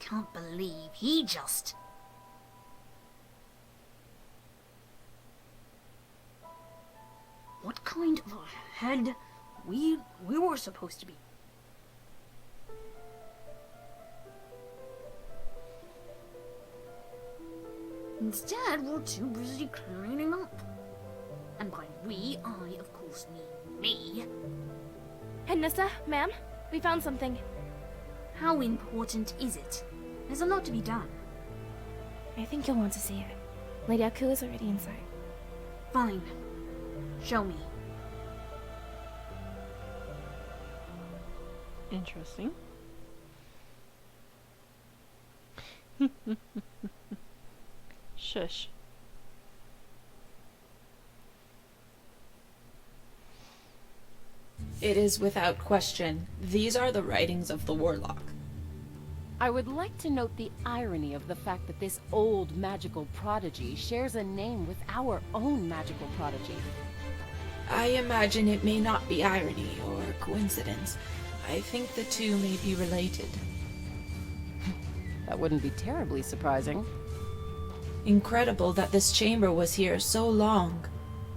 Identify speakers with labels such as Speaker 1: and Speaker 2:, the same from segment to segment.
Speaker 1: can't believe he just... What kind of a head we were supposed to be? Instead, we're too busy cleaning up. And by we, I, of course, mean me.
Speaker 2: Nissa, ma'am, we found something.
Speaker 1: How important is it? There's a lot to be done.
Speaker 2: I think you'll want to see it. Lady Aku is already inside.
Speaker 1: Fine. Show me.
Speaker 3: Interesting. Shush.
Speaker 4: It is without question. These are the writings of the Warlock.
Speaker 5: I would like to note the irony of the fact that this old magical prodigy shares a name with our own magical prodigy.
Speaker 4: I imagine it may not be irony or coincidence. I think the two may be related.
Speaker 5: That wouldn't be terribly surprising.
Speaker 4: Incredible that this chamber was here so long,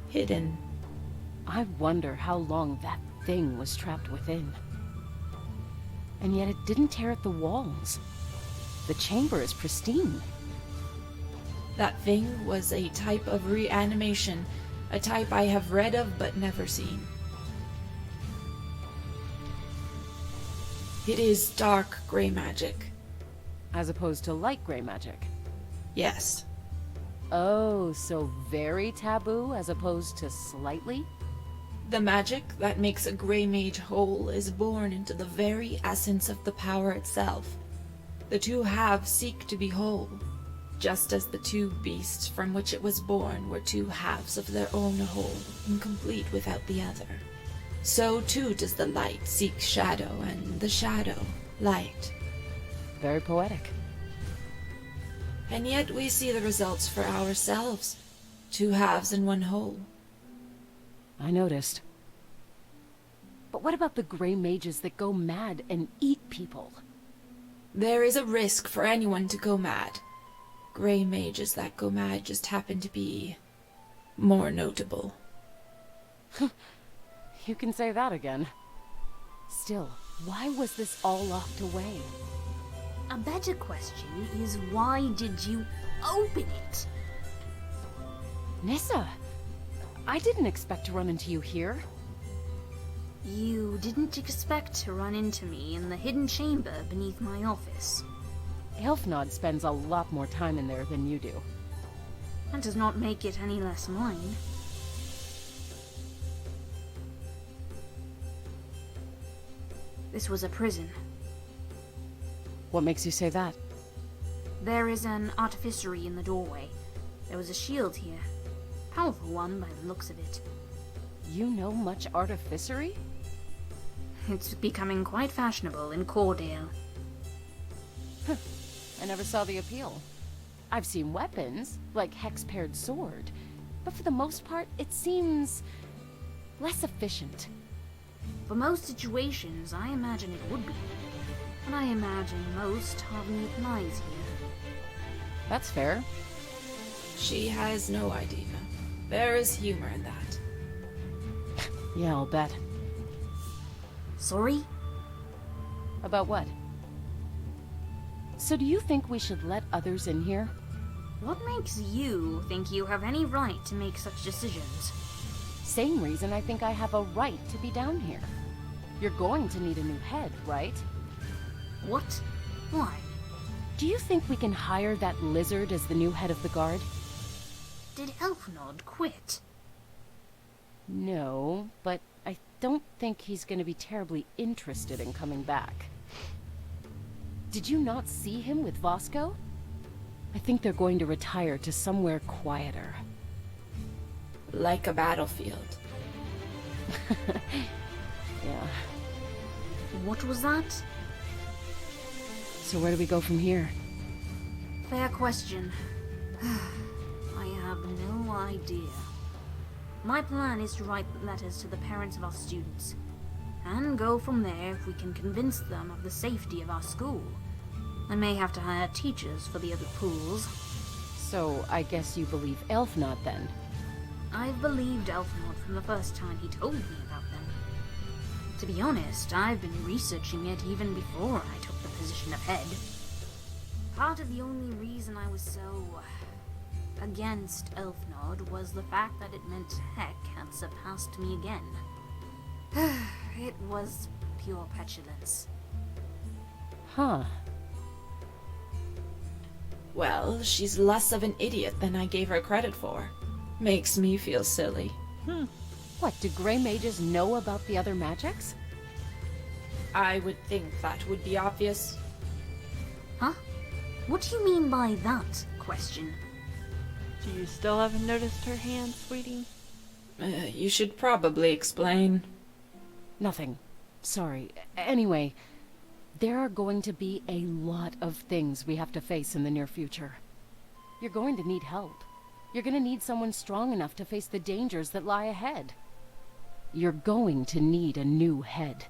Speaker 4: hidden.
Speaker 5: I wonder how long that thing was trapped within. And yet it didn't tear at the walls. The chamber is pristine.
Speaker 4: That thing was a type of reanimation, a type I have read of but never seen. It is dark gray magic.
Speaker 5: As opposed to light gray magic.
Speaker 4: Yes.
Speaker 5: Oh, so very taboo as opposed to slightly?
Speaker 4: The magic that makes a gray mage whole is born into the very essence of the power itself. The two halves seek to be whole, just as the two beasts from which it was born were two halves of their own whole, incomplete without the other. So too does the light seek shadow, and the shadow, light.
Speaker 5: Very poetic.
Speaker 4: And yet we see the results for ourselves. Two halves and one whole.
Speaker 5: I noticed. But what about the gray mages that go mad and eat people?
Speaker 4: There is a risk for anyone to go mad. Gray mages that go mad just happen to be more notable.
Speaker 5: You can say that again. Still, why was this all locked away?
Speaker 1: A better question is, why did you open it?
Speaker 5: Nissa, I didn't expect to run into you here.
Speaker 1: You didn't expect to run into me in the hidden chamber beneath my office.
Speaker 5: Elfnod spends a lot more time in there than you do.
Speaker 1: That does not make it any less mine. This was a prison.
Speaker 5: What makes you say that?
Speaker 1: There is an artificery in the doorway. There was a shield here. Powerful one by the looks of it.
Speaker 5: You know much artificery?
Speaker 1: It's becoming quite fashionable in Cordale.
Speaker 5: I never saw the appeal. I've seen weapons, like hex-paired sword, but for the most part, it seems less efficient.
Speaker 1: For most situations, I imagine it would be. But I imagine most have neat lies here.
Speaker 5: That's fair.
Speaker 4: She has no idea. There is humor in that.
Speaker 5: Yeah, I'll bet.
Speaker 1: Sorry?
Speaker 5: About what? So do you think we should let others in here?
Speaker 1: What makes you think you have any right to make such decisions?
Speaker 5: Same reason I think I have a right to be down here. You're going to need a new head, right?
Speaker 1: What? Why?
Speaker 5: Do you think we can hire that lizard as the new head of the guard?
Speaker 1: Did Elfnod quit?
Speaker 5: No, but I don't think he's going to be terribly interested in coming back. Did you not see him with Vasco? I think they're going to retire to somewhere quieter.
Speaker 4: Like a battlefield.
Speaker 5: Yeah.
Speaker 1: What was that?
Speaker 5: So where do we go from here?
Speaker 1: Fair question. I have no idea. My plan is to write letters to the parents of our students, and go from there if we can convince them of the safety of our school. I may have to hire teachers for the other pools.
Speaker 5: So, I guess you believe Elfnod then?
Speaker 1: I've believed Elfnord from the first time he told me about them. To be honest, I've been researching it even before I took the position of head. Part of the only reason I was so against Elfnord was the fact that it meant Heck had surpassed me again. It was pure petulance.
Speaker 5: Huh.
Speaker 4: Well, she's less of an idiot than I gave her credit for. Makes me feel silly.
Speaker 5: What, do Grey Mages know about the other magics?
Speaker 4: I would think that would be obvious.
Speaker 1: Huh? What do you mean by that question?
Speaker 3: Do you still haven't noticed her hand, sweetie?
Speaker 4: You should probably explain.
Speaker 5: Nothing. Sorry. Anyway, there are going to be a lot of things we have to face in the near future. You're going to need help. You're going to need someone strong enough to face the dangers that lie ahead. You're going to need a new head.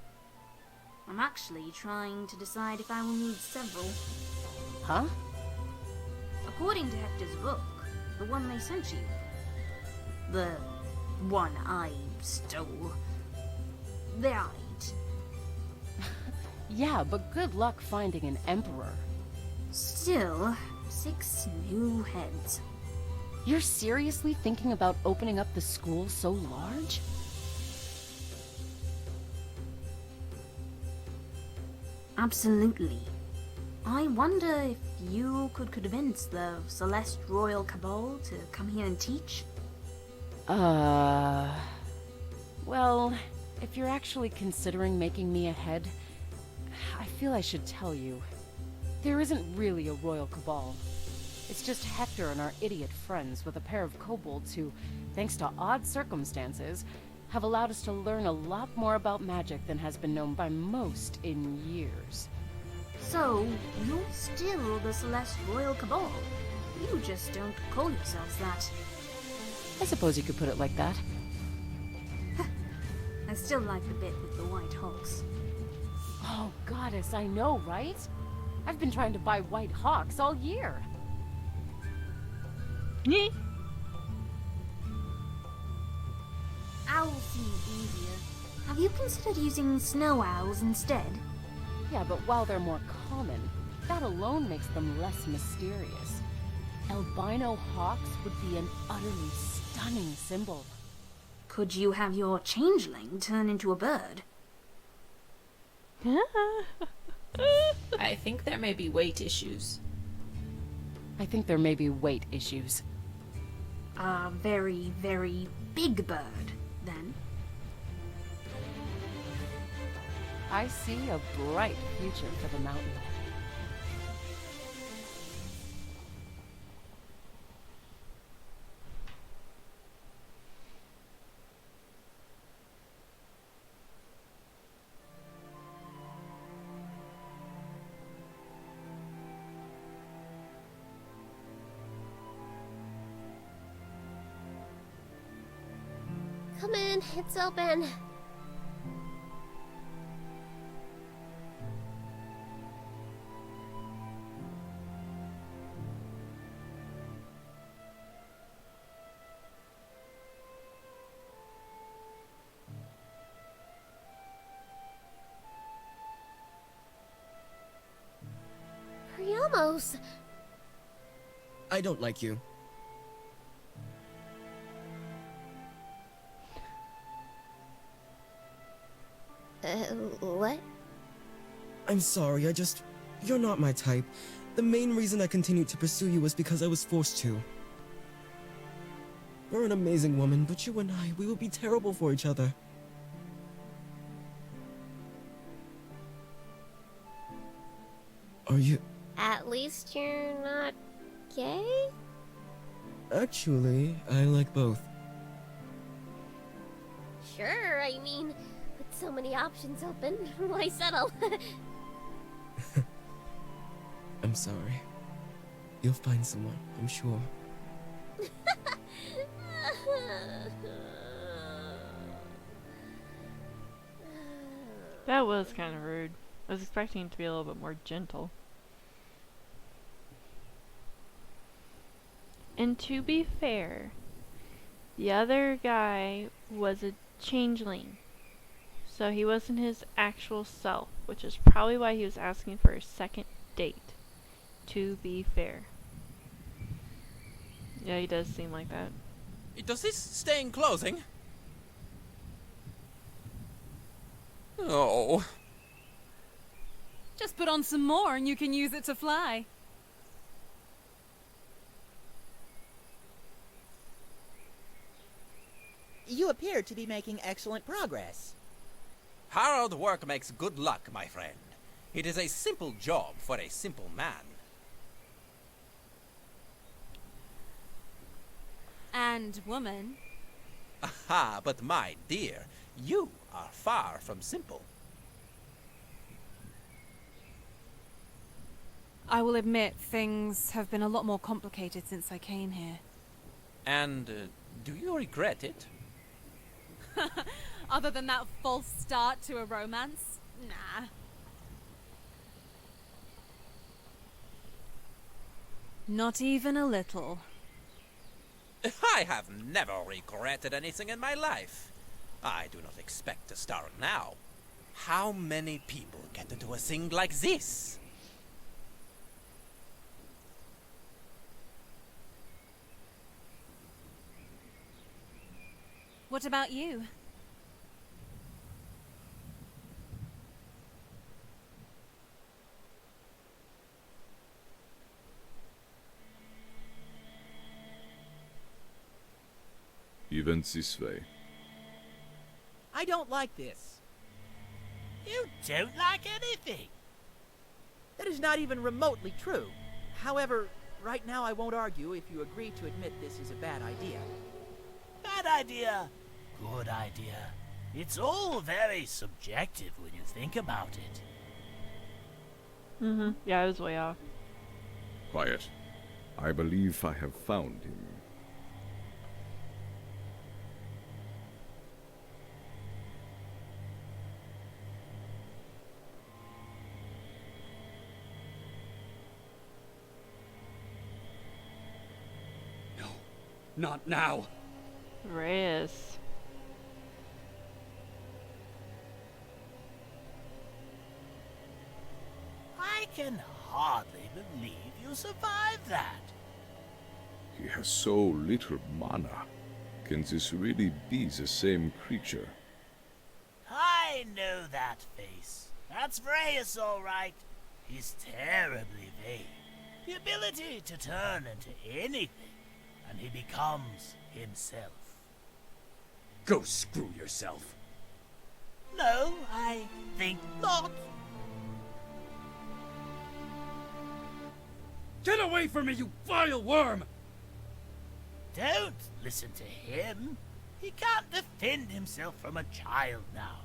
Speaker 1: I'm actually trying to decide if I will need several.
Speaker 5: Huh?
Speaker 1: According to Hector's book, the one they sent you. The one I stole. They aren't.
Speaker 5: Yeah, but good luck finding an emperor.
Speaker 1: Still, 6 new heads.
Speaker 5: You're seriously thinking about opening up the school so large?
Speaker 1: Absolutely. I wonder if you could convince the Celeste Royal Cabal to come here and teach?
Speaker 5: Well, if you're actually considering making me a head, I feel I should tell you. There isn't really a Royal Cabal. It's just Hector and our idiot friends with a pair of kobolds who, thanks to odd circumstances, have allowed us to learn a lot more about magic than has been known by most in years.
Speaker 1: So, you're still the Celeste Royal Cabal. You just don't call yourselves that.
Speaker 5: I suppose you could put it like that.
Speaker 1: I still like the bit with the white hawks.
Speaker 5: Oh, goddess, I know, right? I've been trying to buy white hawks all year.
Speaker 3: Nyeh.
Speaker 1: Owls seem easier. Have you considered using snow owls instead?
Speaker 5: Yeah, but while they're more common, that alone makes them less mysterious. Albino hawks would be an utterly stunning symbol.
Speaker 1: Could you have your changeling turn into a bird?
Speaker 4: I think there may be weight issues.
Speaker 5: I think there may be weight issues.
Speaker 1: A very, very big bird, then.
Speaker 5: I see a bright future for the mountain.
Speaker 6: Come in, it's open. Priamos!
Speaker 7: I don't like you.
Speaker 6: What?
Speaker 7: I'm sorry, you're not my type. The main reason I continued to pursue you was because I was forced to. You're an amazing woman, but you and we will be terrible for each other. Are you...
Speaker 6: At least you're not gay?
Speaker 7: Actually, I like both.
Speaker 6: Sure, I mean, with so many options open, why settle?
Speaker 7: I'm sorry. You'll find someone, I'm sure.
Speaker 3: That was kind of rude. I was expecting it to be a little bit more gentle. And to be fair, the other guy was a changeling. So he wasn't his actual self, which is probably why he was asking for a second date. To be fair. Yeah, he does seem like that.
Speaker 8: Does this stay in closing? Oh.
Speaker 9: Just put on some more and you can use it to fly.
Speaker 10: You appear to be making excellent progress.
Speaker 8: Hard work makes good luck, my friend. It is a simple job for a simple man.
Speaker 9: And woman.
Speaker 8: Aha, but my dear, you are far from simple.
Speaker 9: I will admit, things have been a lot more complicated since I came here.
Speaker 8: And do you regret it?
Speaker 9: Other than that false start to a romance? Nah. Not even a little.
Speaker 8: I have never regretted anything in my life. I do not expect to start now. How many people get to do a thing like this?
Speaker 9: What about you?
Speaker 11: He went this way.
Speaker 10: I don't like this.
Speaker 12: You don't like anything.
Speaker 10: That is not even remotely true. However, right now I won't argue if you agree to admit this is a bad idea.
Speaker 12: Bad idea, good idea. It's all very subjective when you think about it.
Speaker 3: Yeah, I was way off.
Speaker 11: Quiet. I believe I have found him.
Speaker 13: No, not now.
Speaker 3: Reyes.
Speaker 12: I can hardly believe you survived that.
Speaker 11: He has so little mana. Can this really be the same creature?
Speaker 12: I know that face. That's Reyes, all right. He's terribly vain. The ability to turn into anything, and he becomes himself.
Speaker 13: Go screw yourself.
Speaker 12: No, I think not.
Speaker 13: Get away from me, you vile worm!
Speaker 12: Don't listen to him. He can't defend himself from a child now.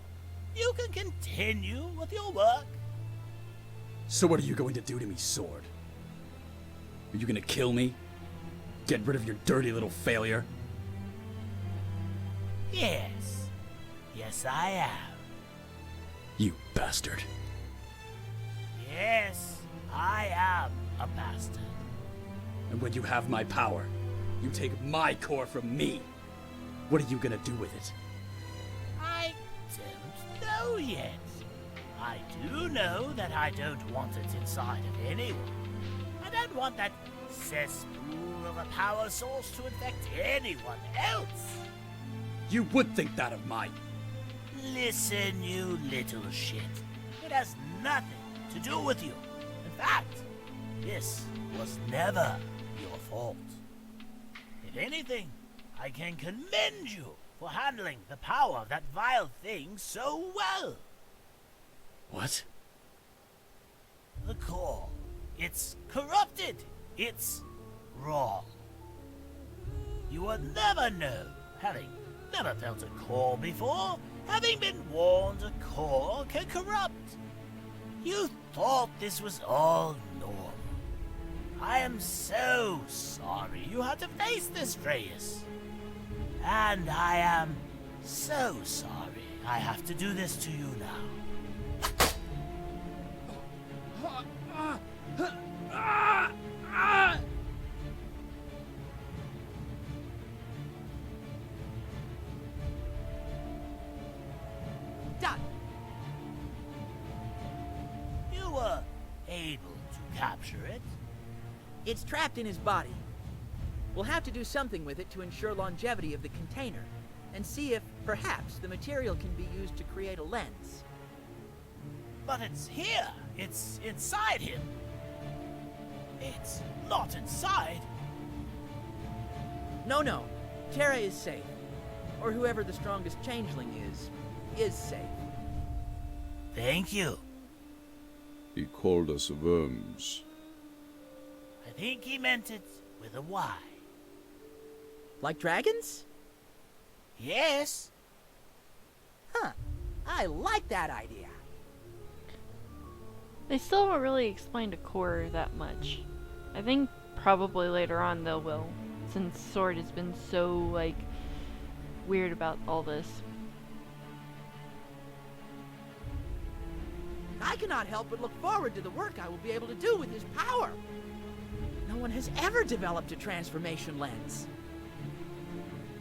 Speaker 12: You can continue with your work.
Speaker 13: So what are you going to do to me, Sword? Are you gonna kill me? Get rid of your dirty little failure?
Speaker 12: Yes. Yes, I am.
Speaker 13: You bastard.
Speaker 12: Yes, I am a bastard.
Speaker 13: And when you have my power, you take my core from me. What are you gonna do with it?
Speaker 12: I don't know yet. I do know that I don't want it inside of anyone. I don't want that cesspool of a power source to infect anyone else.
Speaker 13: You would think that of mine.
Speaker 12: Listen, you little shit. It has nothing to do with you. In fact, this was never your fault. If anything, I can commend you for handling the power of that vile thing so well.
Speaker 13: What?
Speaker 12: The core. It's corrupted. It's wrong. You will never know, having never felt a core before, having been warned a core can corrupt. You thought this was all normal. I am so sorry you had to face this, Reyes. And I am so sorry I have to do this to you now. were able to capture it?
Speaker 10: It's trapped in his body. We'll have to do something with it to ensure longevity of the container, and see if, perhaps, the material can be used to create a lens.
Speaker 12: But it's here. It's inside him. It's not inside.
Speaker 10: No. Terra is safe. Or whoever the strongest changeling is safe.
Speaker 12: Thank you.
Speaker 11: He called us worms.
Speaker 12: I think he meant it with a Y.
Speaker 10: Like dragons?
Speaker 12: Yes.
Speaker 10: Huh. I like that idea.
Speaker 3: They still haven't really explained a core that much. I think probably later on they will, since Sword has been so, like, weird about all this.
Speaker 10: I cannot help but look forward to the work I will be able to do with his power. No one has ever developed a transformation lens.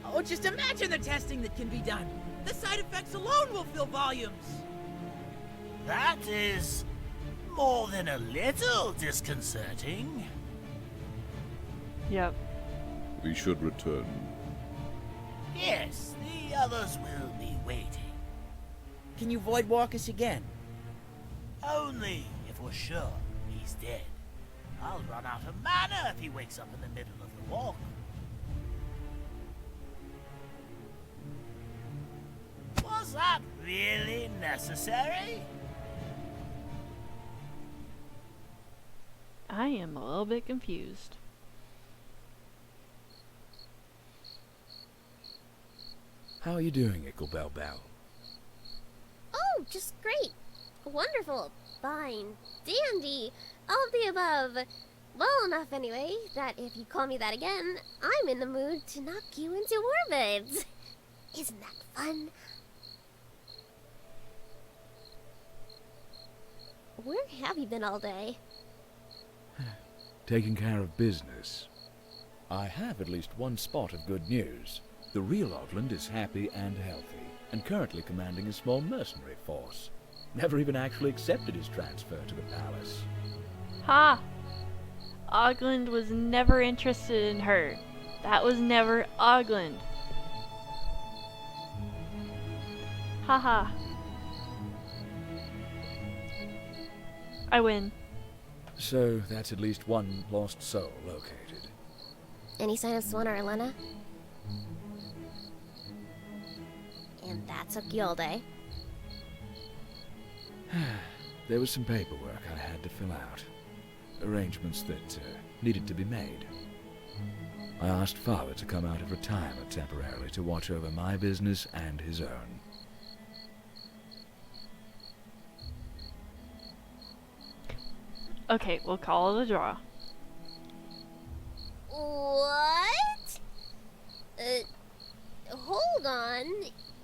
Speaker 10: Oh, just imagine the testing that can be done. The side effects alone will fill volumes.
Speaker 12: That is more than a little disconcerting.
Speaker 3: Yep.
Speaker 11: We should return.
Speaker 12: Yes, the others will be waiting.
Speaker 10: Can you void walk us again?
Speaker 12: Only if we're sure he's dead. I'll run out of mana if he wakes up in the middle of the walk. Was that really necessary?
Speaker 3: I am a little bit confused.
Speaker 13: How are you doing, Ickle-Bell-Bell?
Speaker 6: Oh, just great. Wonderful. Fine. Dandy. All of the above. Well enough, anyway, that if you call me that again, I'm in the mood to knock you into orbit. Isn't that fun? Where have you been all day?
Speaker 13: Taking care of business. I have at least one spot of good news. The real Ogland is happy and healthy, and currently commanding a small mercenary force. Never even actually accepted his transfer to the palace.
Speaker 3: Ha! Ogland was never interested in her. That was never Ogland. Haha. I win.
Speaker 13: So that's at least one lost soul located.
Speaker 6: Any sign of Swan or Elena? And that took you all day.
Speaker 13: There was some paperwork I had to fill out. Arrangements that needed to be made. I asked Father to come out of retirement temporarily to watch over my business and his own.
Speaker 3: Okay, we'll call it a draw.
Speaker 6: What? Hold on.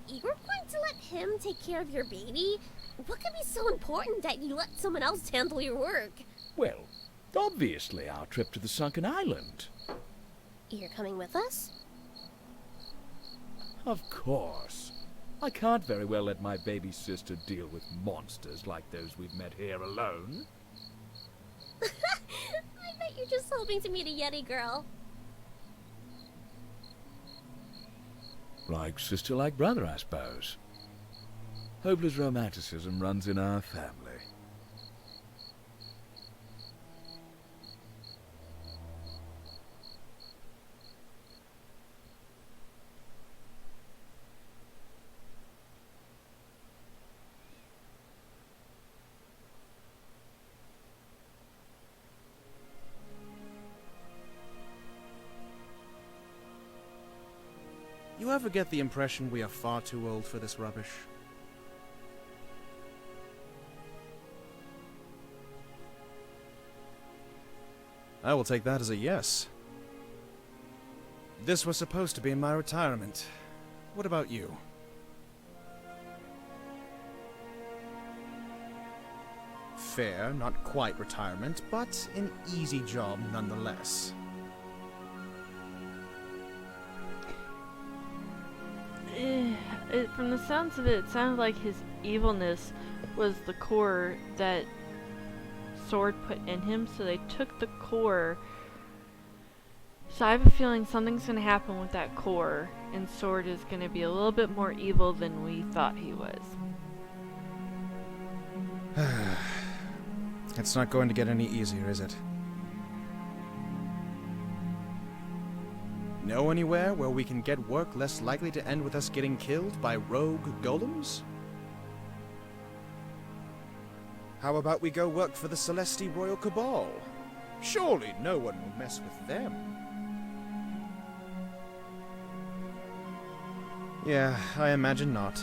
Speaker 6: You're going to let him take care of your baby? What could be so important that you let someone else handle your work?
Speaker 13: Well, obviously our trip to the sunken island.
Speaker 6: You're coming with us?
Speaker 13: Of course. I can't very well let my baby sister deal with monsters like those we've met here alone.
Speaker 6: I bet you're just hoping to meet a Yeti girl.
Speaker 13: Like sister, like brother, I suppose. Hopeless romanticism runs in our family.
Speaker 14: You ever get the impression we are far too old for this rubbish? I will take that as a yes. This was supposed to be my retirement. What about you? Fair, not quite retirement, but an easy job nonetheless.
Speaker 3: From the sounds of it, it sounded like his evilness was the core that Sword put in him, so they took the core. So I have a feeling something's going to happen with that core, and Sword is going to be a little bit more evil than we thought he was.
Speaker 14: It's not going to get any easier, is it? Know anywhere where we can get work less likely to end with us getting killed by rogue golems? How about we go work for the Celesti Royal Cabal? Surely no one will mess with them. Yeah, I imagine not.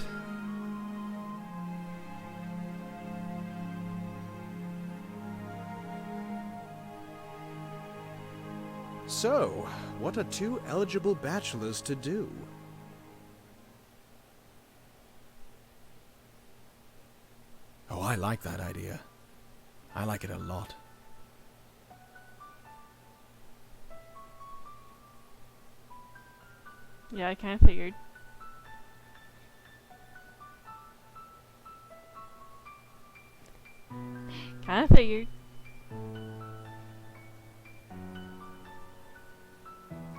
Speaker 14: So, what are two eligible bachelors to do? Oh, I like that idea. I like it a lot.
Speaker 3: Yeah, I kind of figured. Kind of figured.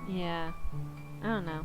Speaker 3: Yeah. I don't know.